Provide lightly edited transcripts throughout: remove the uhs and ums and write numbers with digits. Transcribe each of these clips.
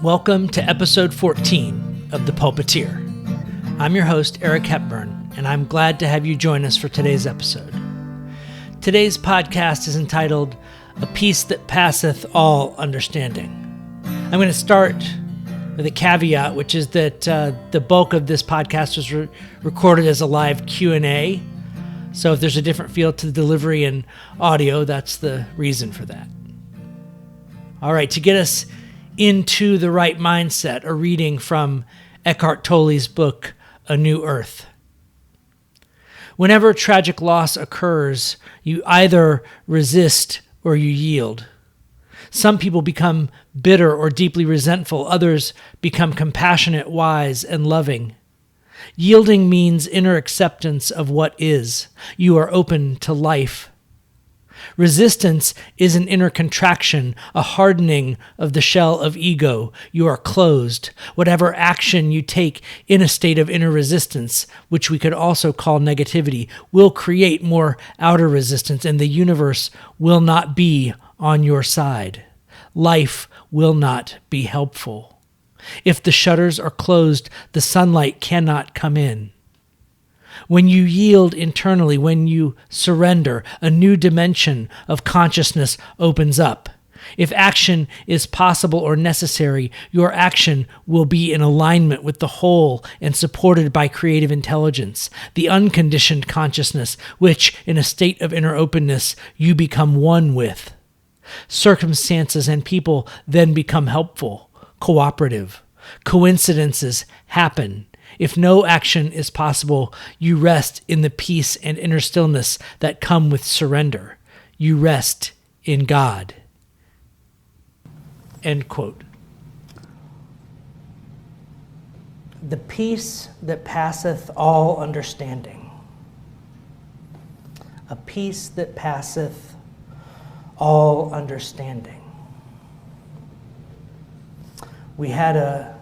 Welcome to episode 14 of The Pulpiteer. I'm your host, Eric Hepburn, and I'm glad to have you join us for today's episode. Today's podcast is entitled, A Peace That Passeth All Understanding. I'm going to start with a caveat, which is that the bulk of this podcast was recorded as a live Q&A. So if there's a different feel to the delivery and audio, that's the reason for that. All right, to get us into the right mindset, a reading from Eckhart Tolle's book, A New Earth. Whenever tragic loss occurs, you either resist or you yield. Some people become bitter or deeply resentful. Others become compassionate, wise, and loving. Yielding means inner acceptance of what is. You are open to life. Resistance is an inner contraction, a hardening of the shell of ego. You are closed. Whatever action you take in a state of inner resistance, which we could also call negativity, will create more outer resistance, and the universe will not be on your side. Life will not be helpful. If the shutters are closed, the sunlight cannot come in. When you yield internally, when you surrender, a new dimension of consciousness opens up. If action is possible or necessary, your action will be in alignment with the whole and supported by creative intelligence, the unconditioned consciousness, which, in a state of inner openness, you become one with. Circumstances and people then become helpful, cooperative. Coincidences happen. If no action is possible, you rest in the peace and inner stillness that come with surrender. You rest in God. End quote. The peace that passeth all understanding. A peace that passeth all understanding. We had a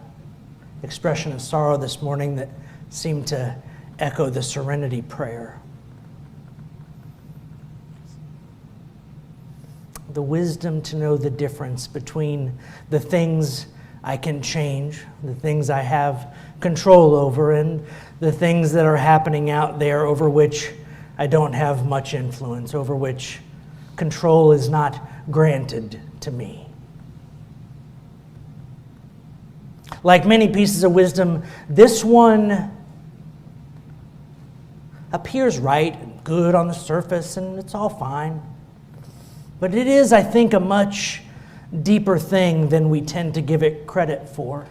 expression of sorrow this morning that seemed to echo the serenity prayer. The wisdom to know the difference between the things I can change, the things I have control over, and the things that are happening out there over which I don't have much influence, over which control is not granted to me. Like many pieces of wisdom, this one appears right and good on the surface, and it's all fine. But it is, I think, a much deeper thing than we tend to give it credit for.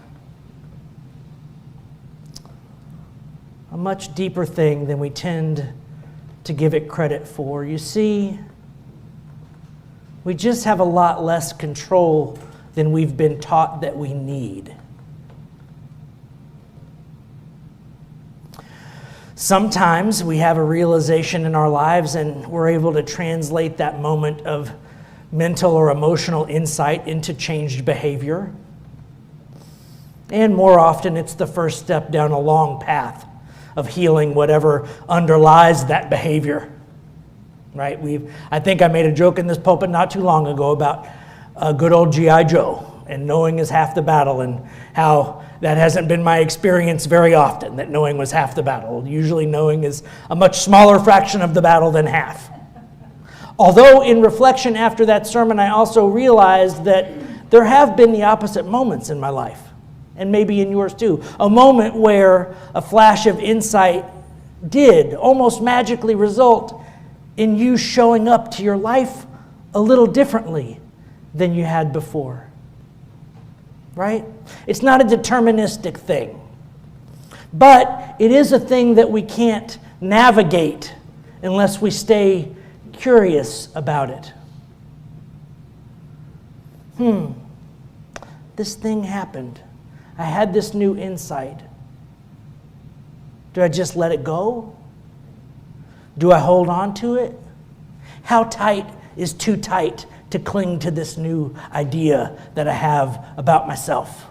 A much deeper thing than we tend to give it credit for. You see, we just have a lot less control than we've been taught that we need. Sometimes we have a realization in our lives and we're able to translate that moment of mental or emotional insight into changed behavior. And more often it's the first step down a long path of healing whatever underlies that behavior. Right? I think I made a joke in this pulpit not too long ago about a good old G.I. Joe and knowing is half the battle, and how that hasn't been my experience very often, that knowing was half the battle. Usually knowing is a much smaller fraction of the battle than half. Although in reflection after that sermon, I also realized that there have been the opposite moments in my life, and maybe in yours too. A moment where a flash of insight did almost magically result in you showing up to your life a little differently than you had before. Right? It's not a deterministic thing, but it is a thing that we can't navigate unless we stay curious about it. This thing happened. I had this new insight. Do I just let it go? Do I hold on to it? How tight is too tight to cling to this new idea that I have about myself?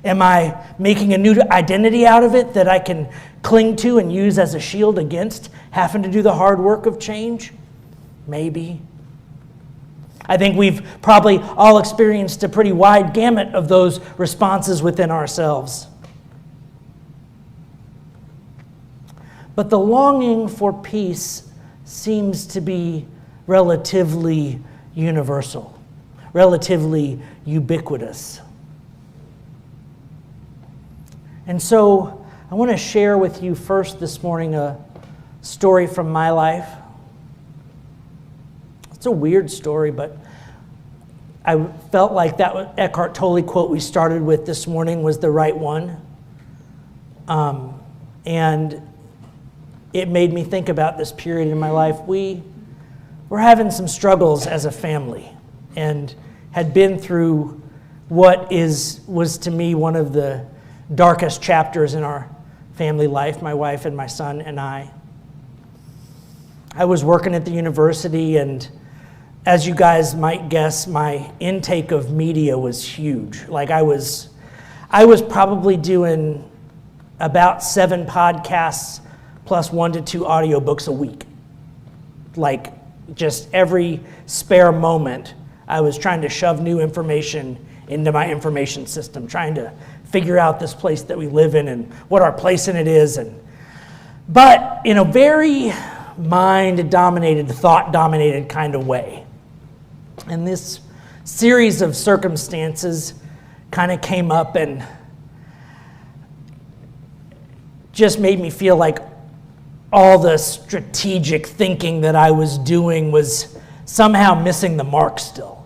Am I making a new identity out of it that I can cling to and use as a shield against having to do the hard work of change? Maybe. I think we've probably all experienced a pretty wide gamut of those responses within ourselves. But the longing for peace seems to be relatively universal, relatively ubiquitous. And so I want to share with you first this morning a story from my life. It's a weird story, but I felt like that Eckhart Tolle quote we started with this morning was the right one. And it made me think about this period in my life. We were having some struggles as a family and had been through what was to me one of the darkest chapters in our family life, my wife and my son and I. I was working at the university, and as you guys might guess, my intake of media was huge. Like I was probably doing about 7 podcasts plus 1 to 2 audiobooks a week. Like just every spare moment, I was trying to shove new information into my information system, trying to figure out this place that we live in and what our place in it is. But in a very mind-dominated, thought-dominated kind of way. And this series of circumstances kind of came up and just made me feel like all the strategic thinking that I was doing was somehow missing the mark still.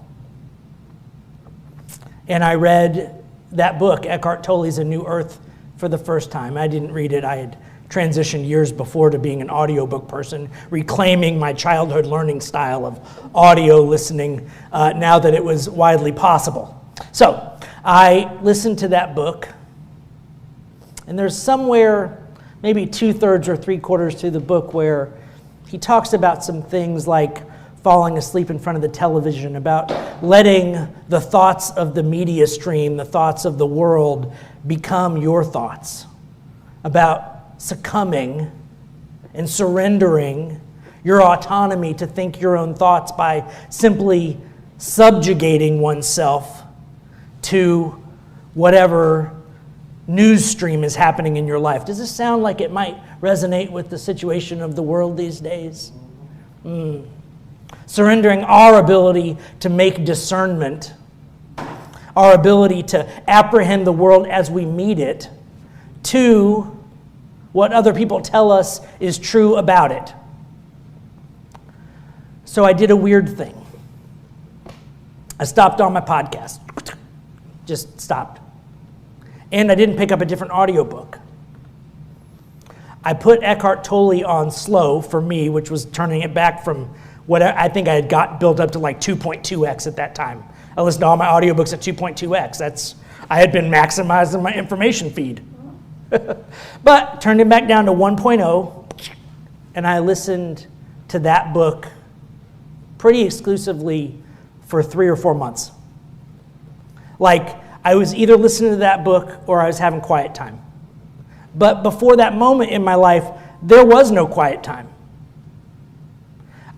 And I read that book, Eckhart Tolle's A New Earth, for the first time. I didn't read it. I had transitioned years before to being an audiobook person, reclaiming my childhood learning style of audio listening now that it was widely possible. So I listened to that book, and there's somewhere maybe 2/3 or 3/4 through the book where he talks about some things like falling asleep in front of the television, about letting the thoughts of the media stream, the thoughts of the world, become your thoughts, about succumbing and surrendering your autonomy to think your own thoughts by simply subjugating oneself to whatever news stream is happening in your life. Does this sound like it might resonate with the situation of the world these days? Surrendering our ability to make discernment, our ability to apprehend the world as we meet it, to what other people tell us is true about it. So I did a weird thing. I stopped on my podcast. Just stopped. And I didn't pick up a different audiobook. I put Eckhart Tolle on slow for me, which was turning it back from what I think I had got built up to like 2.2x at that time. I listened to all my audiobooks at 2.2x. I had been maximizing my information feed. But turned it back down to 1.0, and I listened to that book pretty exclusively for 3 or 4 months. Like, I was either listening to that book or I was having quiet time. But before that moment in my life, there was no quiet time.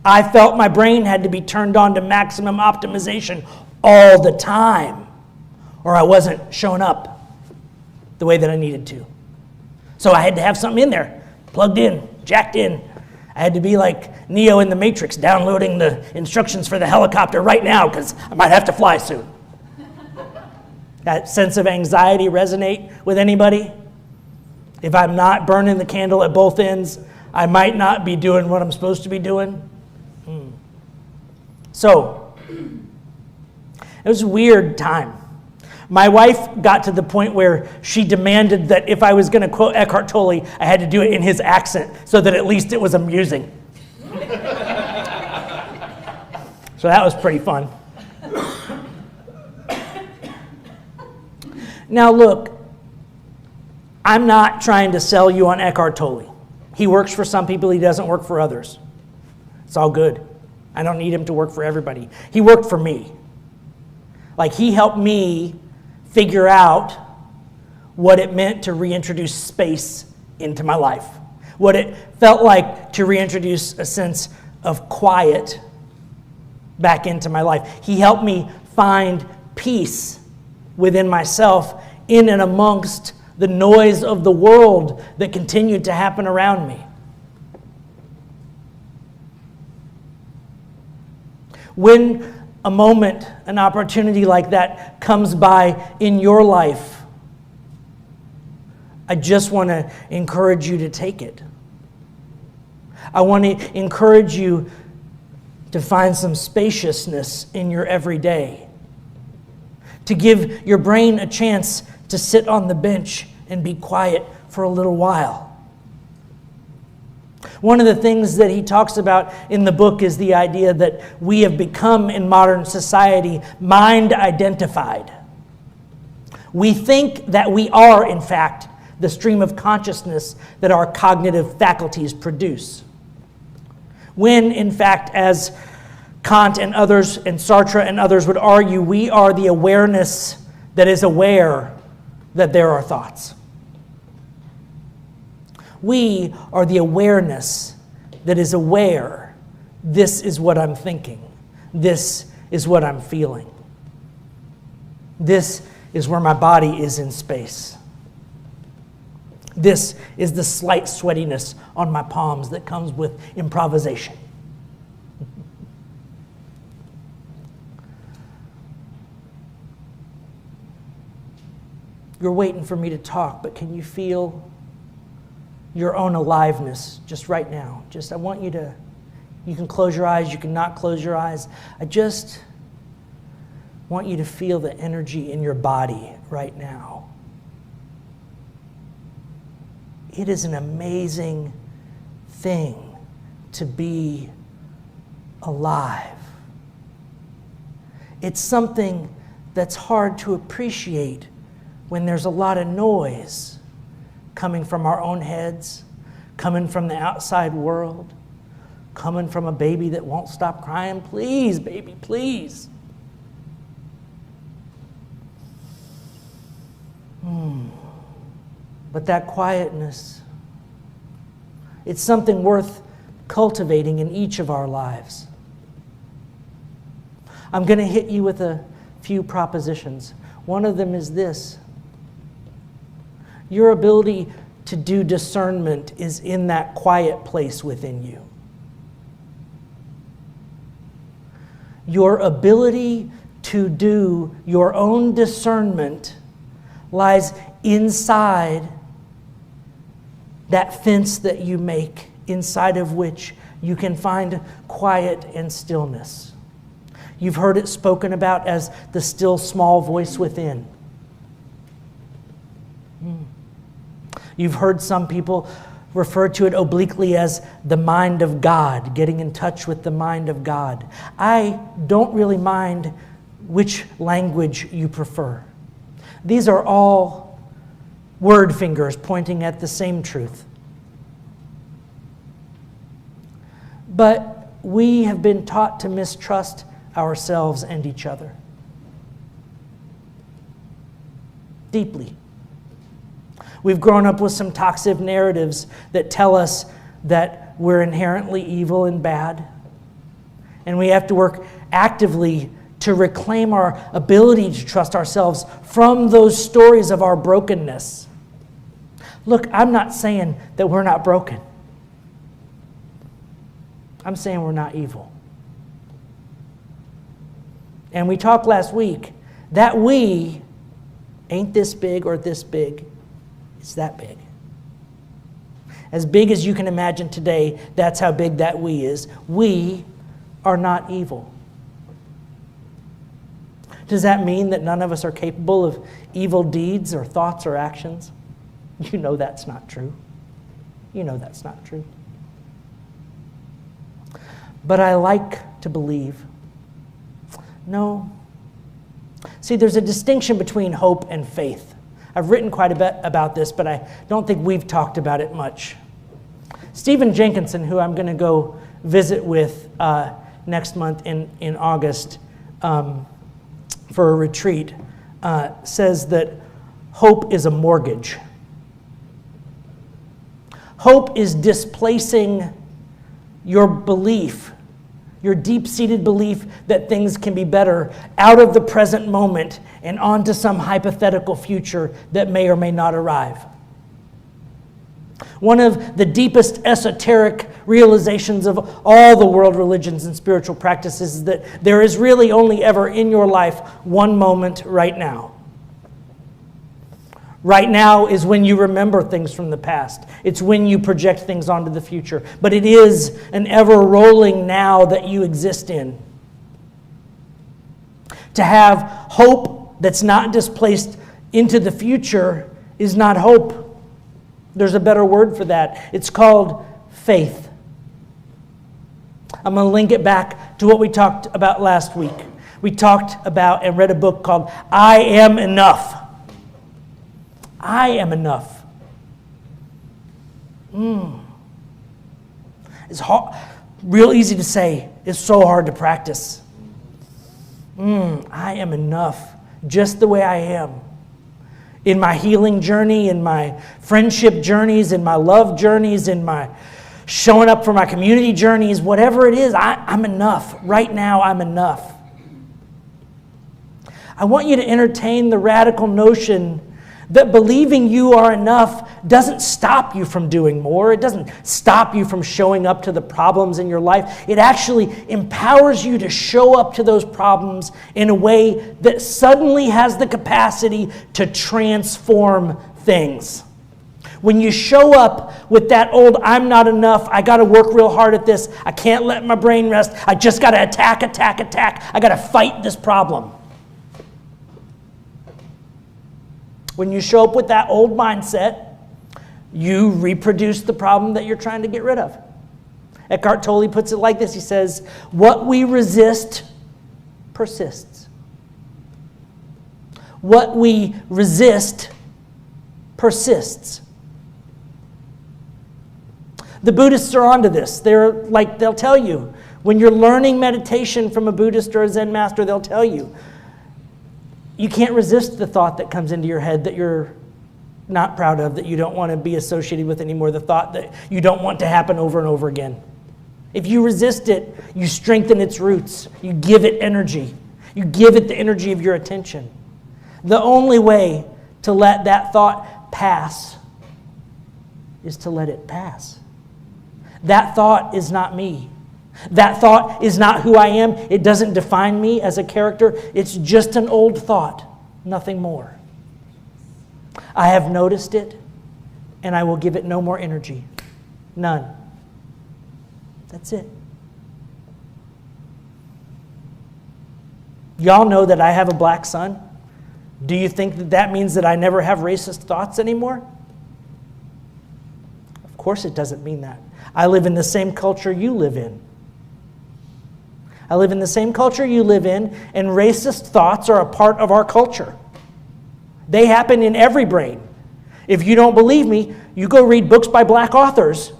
I felt my brain had to be turned on to maximum optimization all the time, or I wasn't showing up the way that I needed to. So I had to have something in there, plugged in, jacked in. I had to be like Neo in the Matrix, downloading the instructions for the helicopter right now because I might have to fly soon. That sense of anxiety resonate with anybody? If I'm not burning the candle at both ends, I might not be doing what I'm supposed to be doing. So, it was a weird time. My wife got to the point where she demanded that if I was going to quote Eckhart Tolle, I had to do it in his accent so that at least it was amusing. So that was pretty fun. Now look, I'm not trying to sell you on Eckhart Tolle. He works for some people, he doesn't work for others. It's all good. I don't need him to work for everybody. He worked for me. Like, he helped me figure out what it meant to reintroduce space into my life, what it felt like to reintroduce a sense of quiet back into my life. He helped me find peace within myself in and amongst the noise of the world that continued to happen around me. When a moment, an opportunity like that comes by in your life, I just want to encourage you to take it. I want to encourage you to find some spaciousness in your everyday, to give your brain a chance to sit on the bench and be quiet for a little while. One of the things that he talks about in the book is the idea that we have become in modern society mind identified. We think that we are, in fact, the stream of consciousness that our cognitive faculties produce. When, in fact, as Kant and others, and Sartre and others would argue, we are the awareness that is aware that there are thoughts. We are the awareness that is aware, this is what I'm thinking. This is what I'm feeling. This is where my body is in space. This is the slight sweatiness on my palms that comes with improvisation. You're waiting for me to talk, but can you feel your own aliveness just right now? I want you to, you can close your eyes, you can not close your eyes. I just want you to feel the energy in your body right now. It is an amazing thing to be alive. It's something that's hard to appreciate when there's a lot of noise coming from our own heads, coming from the outside world, coming from a baby that won't stop crying, please, baby, please. But that quietness, it's something worth cultivating in each of our lives. I'm going to hit you with a few propositions. One of them is this: your ability to do discernment is in that quiet place within you. Your ability to do your own discernment lies inside that fence that you make, inside of which you can find quiet and stillness. You've heard it spoken about as the still small voice within. You've heard some people refer to it obliquely as the mind of God, getting in touch with the mind of God. I don't really mind which language you prefer. These are all word fingers pointing at the same truth. But we have been taught to mistrust ourselves and each other deeply. We've grown up with some toxic narratives that tell us that we're inherently evil and bad, and we have to work actively to reclaim our ability to trust ourselves from those stories of our brokenness. Look, I'm not saying that we're not broken. I'm saying we're not evil. And we talked last week that we ain't this big or this big. It's that big. As big as you can imagine today, that's how big that we is. We are not evil. Does that mean that none of us are capable of evil deeds or thoughts or actions? You know that's not true. You know that's not true. But I like to believe. No. See, there's a distinction between hope and faith. I've written quite a bit about this, but I don't think we've talked about it much. Stephen Jenkinson, who I'm going to go visit with next month in August, for a retreat, says that hope is a mortgage. Hope is displacing your belief your deep-seated belief that things can be better out of the present moment and onto some hypothetical future that may or may not arrive. One of the deepest esoteric realizations of all the world religions and spiritual practices is that there is really only ever in your life one moment right now. Right now is when you remember things from the past. It's when you project things onto the future. But it is an ever-rolling now that you exist in. To have hope that's not displaced into the future is not hope. There's a better word for that. It's called faith. I'm going to link it back to what we talked about last week. We talked about and read a book called I Am Enough. I am enough. It's hard, real easy to say. It's so hard to practice. I am enough, just the way I am. In my healing journey, in my friendship journeys, in my love journeys, in my showing up for my community journeys, whatever it is, I'm enough. Right now, I'm enough. I want you to entertain the radical notion that believing you are enough doesn't stop you from doing more. It doesn't stop you from showing up to the problems in your life. It actually empowers you to show up to those problems in a way that suddenly has the capacity to transform things. When you show up with that old, I'm not enough, I got to work real hard at this, I can't let my brain rest, I just got to attack, I got to fight this problem. When you show up with that old mindset, you reproduce the problem that you're trying to get rid of. Eckhart Tolle puts it like this. He says, what we resist persists. What we resist persists. The Buddhists are onto this. They'll tell you, when you're learning meditation from a Buddhist or a Zen master, they'll tell you, you can't resist the thought that comes into your head that you're not proud of, that you don't want to be associated with anymore, the thought that you don't want to happen over and over again. If you resist it, you strengthen its roots. You give it energy. You give it the energy of your attention. The only way to let that thought pass is to let it pass. That thought is not me. That thought is not who I am. It doesn't define me as a character. It's just an old thought, nothing more. I have noticed it, and I will give it no more energy. None. That's it. Y'all know that I have a black son. Do you think that that means that I never have racist thoughts anymore? Of course it doesn't mean that. I live in the same culture you live in. I live in the same culture you live in, and racist thoughts are a part of our culture. They happen in every brain. If you don't believe me, you go read books by black authors,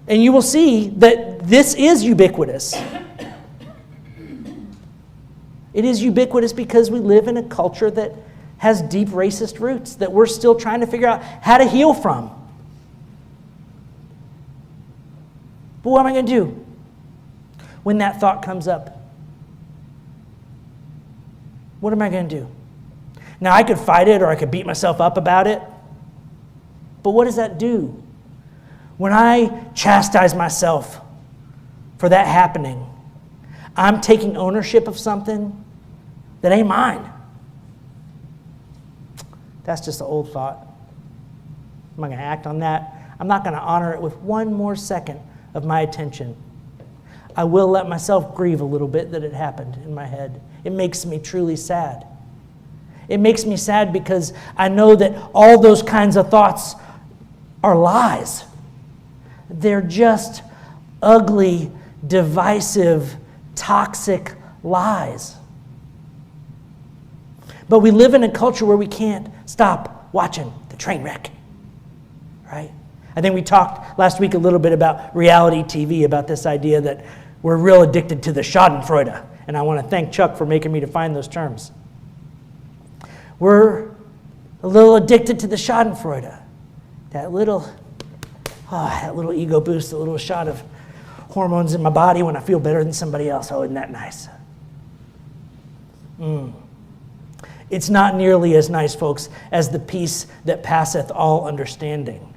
and you will see that this is ubiquitous. It is ubiquitous because we live in a culture that has deep racist roots that we're still trying to figure out how to heal from. But what am I going to do when that thought comes up? What am I going to do? Now, I could fight it or I could beat myself up about it. But what does that do? When I chastise myself for that happening, I'm taking ownership of something that ain't mine. That's just an old thought. I'm not going to act on that. I'm not going to honor it with one more second of my attention. I will let myself grieve a little bit that it happened in my head. It makes me truly sad. It makes me sad because I know that all those kinds of thoughts are lies. They're just ugly, divisive, toxic lies. But we live in a culture where we can't stop watching the train wreck, right? I think we talked last week a little bit about reality TV, about this idea that we're real addicted to the schadenfreude. And I want to thank Chuck for making me define those terms. We're a little addicted to the schadenfreude. That little ego boost, a little shot of, hormones in my body when I feel better than somebody else. Oh, isn't that nice? It's not nearly as nice, folks, as the peace that passeth all understanding.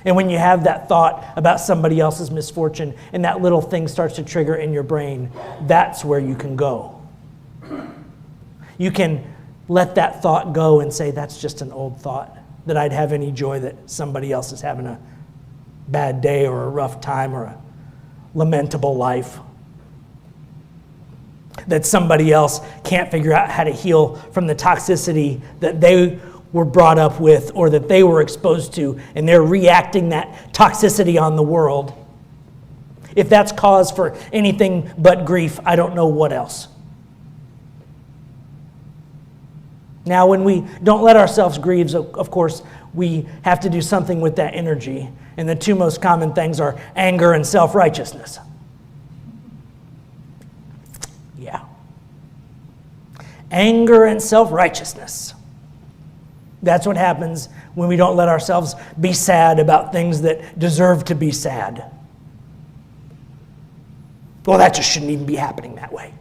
And when you have that thought about somebody else's misfortune and that little thing starts to trigger in your brain, that's where you can go. You can let that thought go and say, that's just an old thought, that I'd have any joy that somebody else is having a bad day or a rough time or a lamentable life. That somebody else can't figure out how to heal from the toxicity that they were brought up with or that they were exposed to, and they're reacting that toxicity on the world. If that's cause for anything but grief, I don't know what else. Now, when we don't let ourselves grieve, of course, we have to do something with that energy. And the two most common things are anger and self-righteousness. Yeah. Anger and self-righteousness. That's what happens when we don't let ourselves be sad about things that deserve to be sad. Well, that just shouldn't even be happening that way.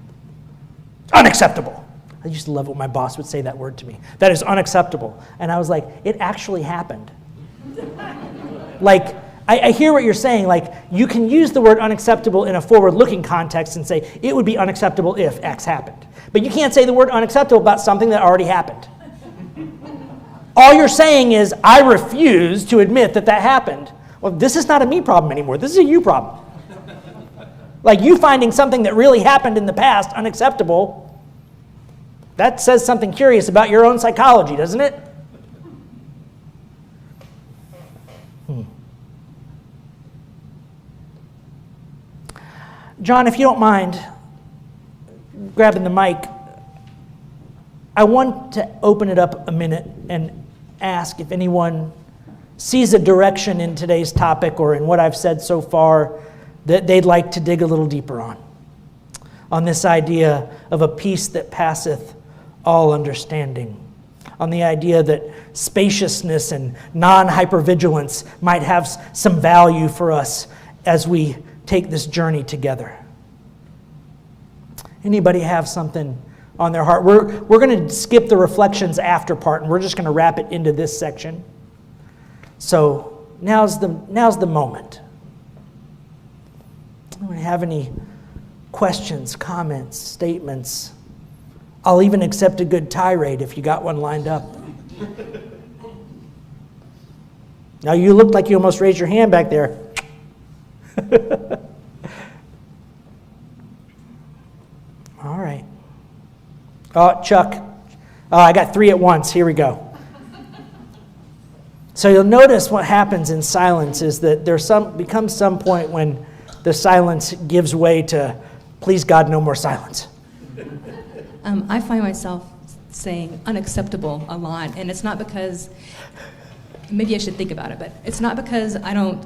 Unacceptable. I used to love when my boss would say that word to me. That is unacceptable. And I was like, it actually happened. Like, I hear what you're saying. Like, you can use the word unacceptable in a forward-looking context and say, it would be unacceptable if X happened. But you can't say the word unacceptable about something that already happened. All you're saying is, I refuse to admit that that happened. Well, this is not a me problem anymore. This is a you problem. Like, you finding something that really happened in the past unacceptable, that says something curious about your own psychology, doesn't it? John, if you don't mind grabbing the mic, I want to open it up a minute and ask if anyone sees a direction in today's topic or in what I've said so far that they'd like to dig a little deeper on this idea of a peace that passeth all understanding, on the idea that spaciousness and non-hypervigilance might have some value for us as we take this journey together. Anybody have something on their heart? We're going to skip the reflections after part, and we're just going to wrap it into this section. So now's the moment. Do you have any questions, comments, statements? I'll even accept a good tirade if you got one lined up. Now, you looked like you almost raised your hand back there. All right. Oh, Chuck. Oh, I got 3 at once. Here we go. So you'll notice what happens in silence is that becomes some point when the silence gives way to, please God, no more silence. I find myself saying unacceptable a lot, and it's not because, maybe I should think about it, but it's not because I know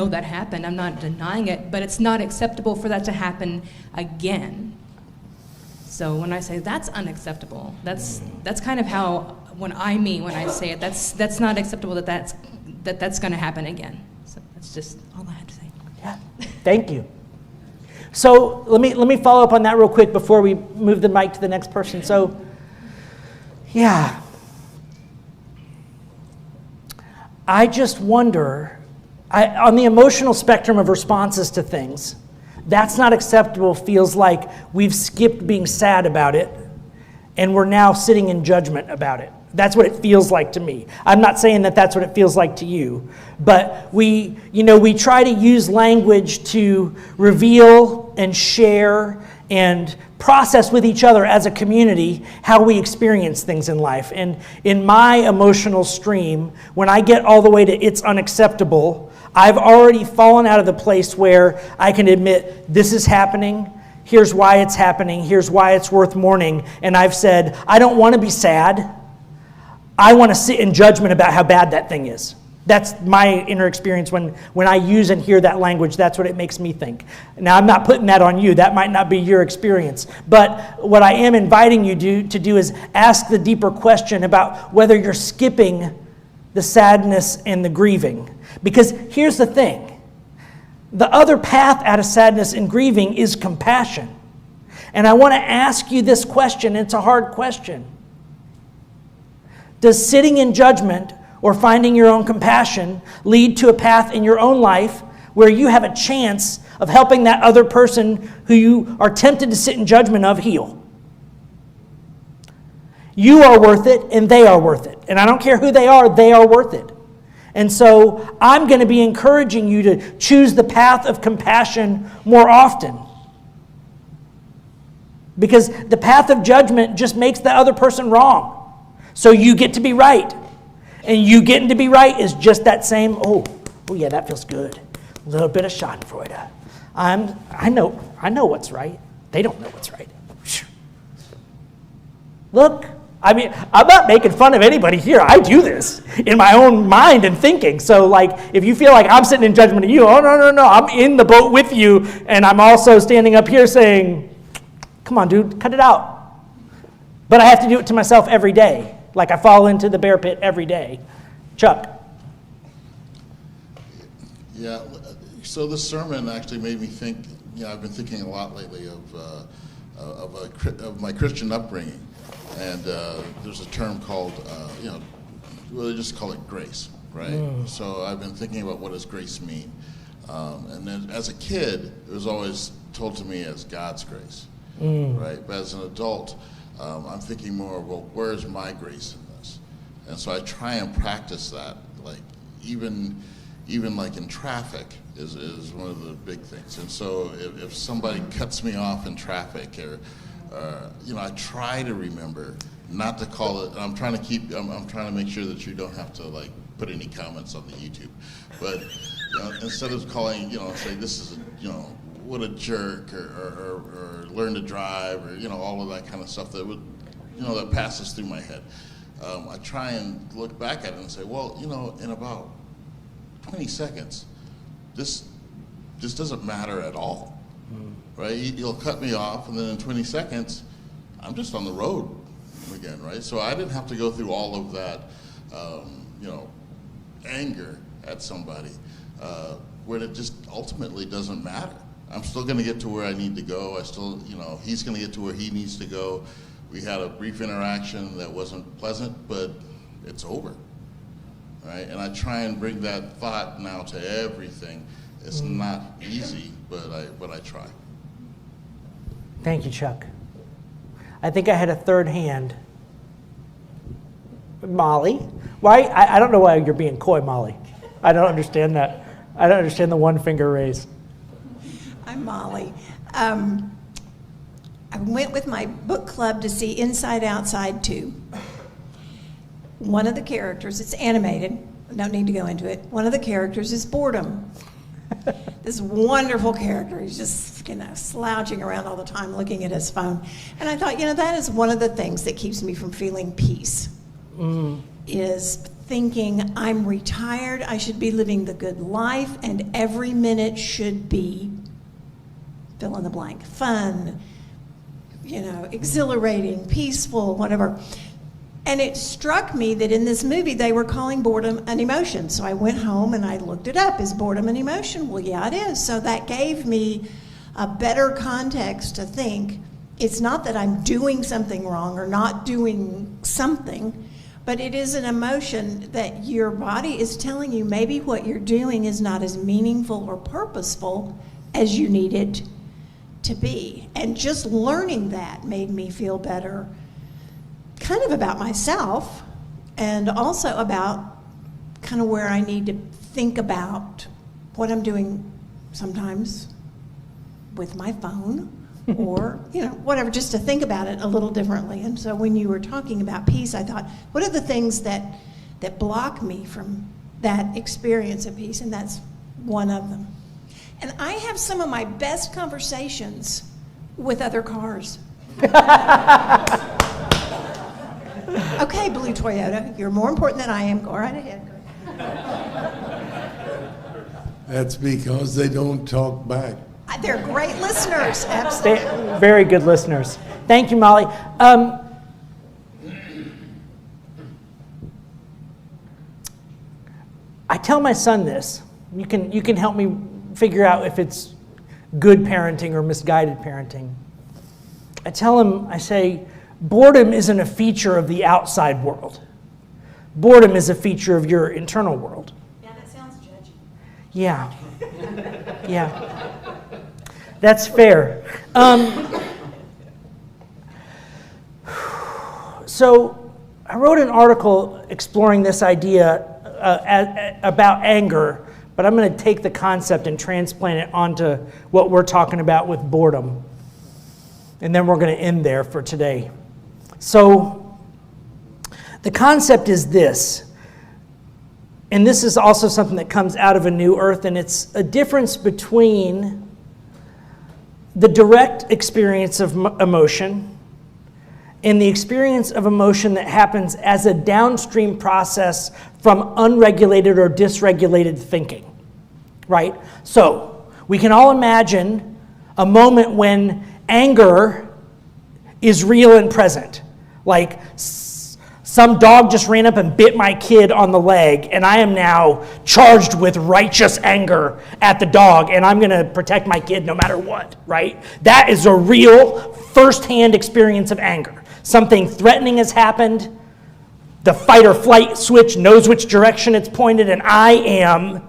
that happened, I'm not denying it, but it's not acceptable for that to happen again. So when I say that's unacceptable, that's kind of how, when I say it, that's not acceptable that's going to happen again. So that's just all I had to say. Yeah, thank you. So let me follow up on that real quick before we move the mic to the next person. So, yeah. I just wonder, on the emotional spectrum of responses to things, that's not acceptable feels like we've skipped being sad about it and we're now sitting in judgment about it. That's what it feels like to me. I'm not saying that that's what it feels like to you, but we try to use language to reveal and share and process with each other as a community how we experience things in life. And in my emotional stream, when I get all the way to it's unacceptable, I've already fallen out of the place where I can admit this is happening, here's why it's happening, here's why it's worth mourning, and I've said, I don't want to be sad. I want to sit in judgment about how bad that thing is. That's my inner experience when I use and hear that language. That's what it makes me think. Now, I'm not putting that on you. That might not be your experience. But what I am inviting you to do is ask the deeper question about whether you're skipping the sadness and the grieving. Because here's the thing. The other path out of sadness and grieving is compassion. And I want to ask you this question. It's a hard question. Does sitting in judgment or finding your own compassion lead to a path in your own life where you have a chance of helping that other person who you are tempted to sit in judgment of heal? You are worth it, and they are worth it. And I don't care who they are worth it. And so I'm going to be encouraging you to choose the path of compassion more often. Because the path of judgment just makes the other person wrong. So you get to be right. And you getting to be right is just that same, oh yeah, that feels good. A little bit of schadenfreude. I know what's right. They don't know what's right. Look, I mean, I'm not making fun of anybody here. I do this in my own mind and thinking. So, like, if you feel like I'm sitting in judgment of you, oh, no, I'm in the boat with you, and I'm also standing up here saying, come on, dude, cut it out. But I have to do it to myself every day. Like I fall into the bear pit every day. Chuck. Yeah, so this sermon actually made me think, I've been thinking a lot lately of my Christian upbringing. And there's a term called, they just call it grace, right? So I've been thinking about what does grace mean. And then as a kid, it was always told to me as God's grace, right? But as an adult, I'm thinking more, well, where's my grace in this? And so I try and practice that, like even like in traffic is one of the big things. And so if somebody cuts me off in traffic or I try to remember not to call it. I'm trying to make sure that you don't have to like put any comments on the YouTube. But instead of calling, say this is what a jerk or learn to drive or all of that kind of stuff that would that passes through my head. I try and look back at it and say, well, in about 20 seconds, this doesn't matter at all. Right, you'll cut me off, and then in 20 seconds, I'm just on the road again, right? So I didn't have to go through all of that, anger at somebody, when it just ultimately doesn't matter. I'm still going to get to where I need to go. He's going to get to where he needs to go. We had a brief interaction that wasn't pleasant, but it's over, right? And I try and bring that thought now to everything. It's not easy, but I try. Thank you, Chuck. I think I had a third hand. Molly? Why? I don't know why you're being coy, Molly. I don't understand that. I don't understand the one finger raise. I'm Molly. I went with my book club to see Inside Outside 2. One of the characters, it's animated, I don't need to go into it. One of the characters is Boredom. This wonderful character. He's just, slouching around all the time looking at his phone. And I thought, that is one of the things that keeps me from feeling peace, is thinking I'm retired, I should be living the good life, and every minute should be, fill in the blank, fun, exhilarating, peaceful, whatever. And it struck me that in this movie they were calling boredom an emotion. So I went home and I looked it up. Is boredom an emotion? Well, yeah, it is. So that gave me a better context to think it's not that I'm doing something wrong or not doing something, but it is an emotion that your body is telling you maybe what you're doing is not as meaningful or purposeful as you need it to be. And just learning that made me feel better, kind of about myself, and also about kind of where I need to think about what I'm doing sometimes with my phone or, whatever, just to think about it a little differently. And so when you were talking about peace, I thought, what are the things that block me from that experience of peace? And that's one of them. And I have some of my best conversations with other cars. Okay, Blue Toyota, you're more important than I am. Go right ahead. That's because they don't talk back. They're great listeners, absolutely. Very good listeners. Thank you, Molly. I tell my son this. You can help me figure out if it's good parenting or misguided parenting. I tell him, I say, boredom isn't a feature of the outside world. Boredom is a feature of your internal world. Yeah, that sounds judgy. Yeah. Yeah. That's fair. So I wrote an article exploring this idea about anger, but I'm going to take the concept and transplant it onto what we're talking about with boredom. And then we're going to end there for today. So the concept is this, and this is also something that comes out of A New Earth, and it's a difference between the direct experience of emotion and the experience of emotion that happens as a downstream process from unregulated or dysregulated thinking, right? So we can all imagine a moment when anger is real and present. Like some dog just ran up and bit my kid on the leg, and I am now charged with righteous anger at the dog, and I'm going to protect my kid no matter what, right? That is a real firsthand experience of anger. Something threatening has happened. The fight or flight switch knows which direction it's pointed, and I am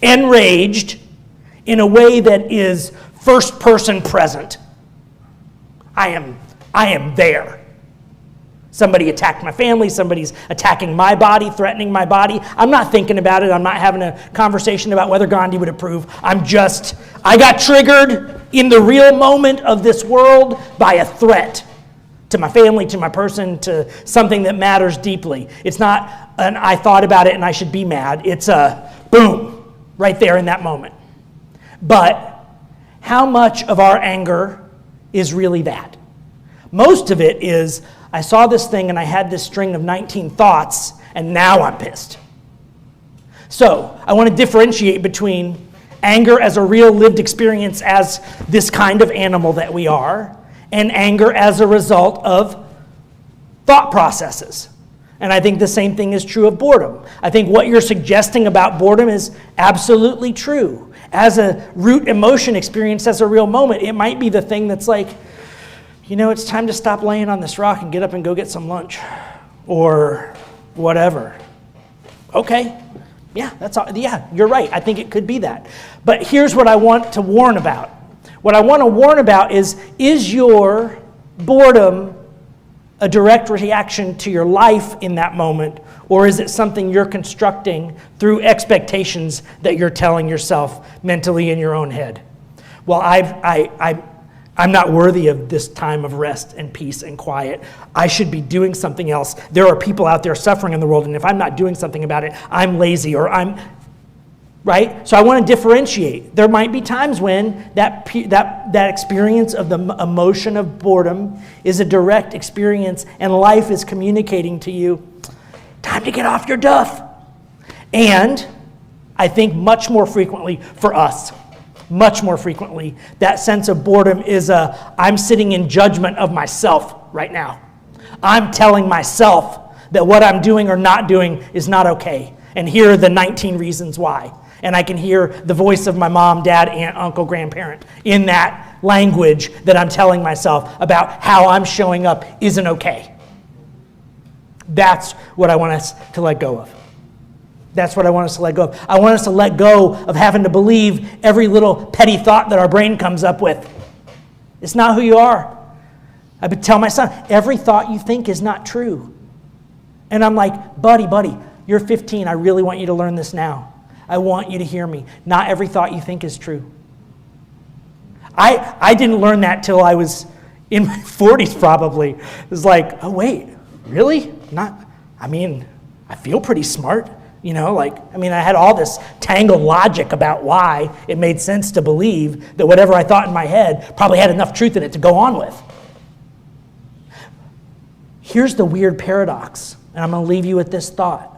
enraged in a way that is first person present. I am there. Somebody attacked my family, somebody's attacking my body, threatening my body. I'm not thinking about it. I'm not having a conversation about whether Gandhi would approve. I got triggered in the real moment of this world by a threat to my family, to my person, to something that matters deeply. It's not an I thought about it and I should be mad. It's a boom, right there in that moment. But how much of our anger is really that? Most of it is, I saw this thing and I had this string of 19 thoughts and now I'm pissed. So I want to differentiate between anger as a real lived experience as this kind of animal that we are, and anger as a result of thought processes. And I think the same thing is true of boredom. I think what you're suggesting about boredom is absolutely true. As a root emotion experienced as a real moment, it might be the thing that's like, you know, it's time to stop laying on this rock and get up and go get some lunch or whatever. Okay. Yeah, that's all. Yeah, you're right. I think it could be that. But here's what I want to warn about. What I want to warn about is your boredom a direct reaction to your life in that moment, or is it something you're constructing through expectations that you're telling yourself mentally in your own head? Well, I'm not worthy of this time of rest and peace and quiet. I should be doing something else. There are people out there suffering in the world, and if I'm not doing something about it, I'm lazy or I'm... Right? So I want to differentiate. There might be times when that experience of the emotion of boredom is a direct experience and life is communicating to you, time to get off your duff. And I think much more frequently for us, much more frequently, that sense of boredom is I'm sitting in judgment of myself right now. I'm telling myself that what I'm doing or not doing is not okay. And here are the 19 reasons why. And I can hear the voice of my mom, dad, aunt, uncle, grandparent in that language that I'm telling myself about how I'm showing up isn't okay. That's what I want us to let go of. That's what I want us to let go of. I want us to let go of having to believe every little petty thought that our brain comes up with. It's not who you are. I would tell my son, every thought you think is not true. And I'm like, buddy, you're 15. I really want you to learn this now. I want you to hear me. Not every thought you think is true. I didn't learn that till I was in my 40s probably. It was like, oh wait, really? I feel pretty smart. I had all this tangled logic about why it made sense to believe that whatever I thought in my head probably had enough truth in it to go on with. Here's the weird paradox, and I'm going to leave you with this thought.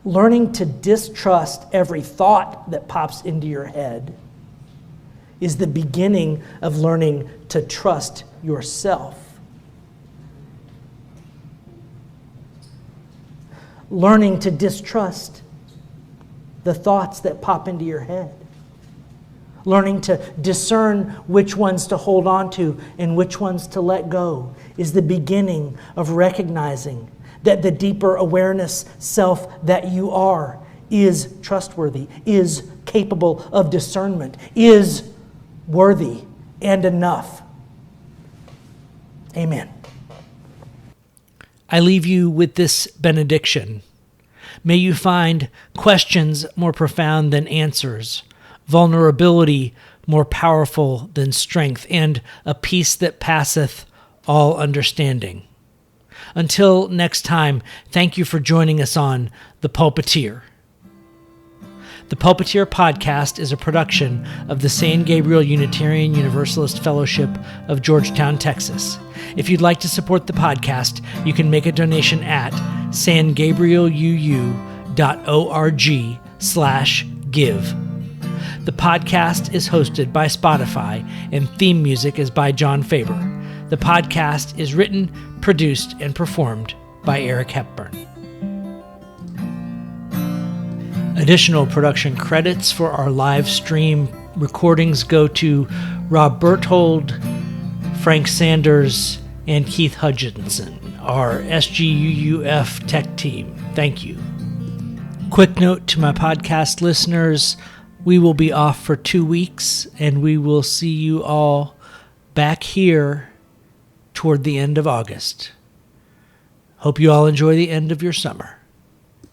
Learning to distrust every thought that pops into your head is the beginning of learning to trust yourself. learning to distrust the thoughts that pop into your head, learning to discern which ones to hold on to and which ones to let go is the beginning of recognizing that the deeper awareness self that you are is trustworthy, is capable of discernment, is worthy and enough. Amen. I leave you with this benediction. May you find questions more profound than answers, vulnerability more powerful than strength, and a peace that passeth all understanding. Until next time, thank you for joining us on The Pulpiteer. The Pulpiteer podcast is a production of the San Gabriel Unitarian Universalist Fellowship of Georgetown, Texas. If you'd like to support the podcast, you can make a donation at sangabrieluu.org/give. The podcast is hosted by Spotify, and theme music is by John Faber. The podcast is written, produced, and performed by Eric Hepburn. Additional production credits for our live stream recordings go to Rob Berthold, Frank Sanders, and Keith Hutchinson, our SGUUF tech team. Thank you. Quick note to my podcast listeners, we will be off for 2 weeks, and we will see you all back here toward the end of August. Hope you all enjoy the end of your summer.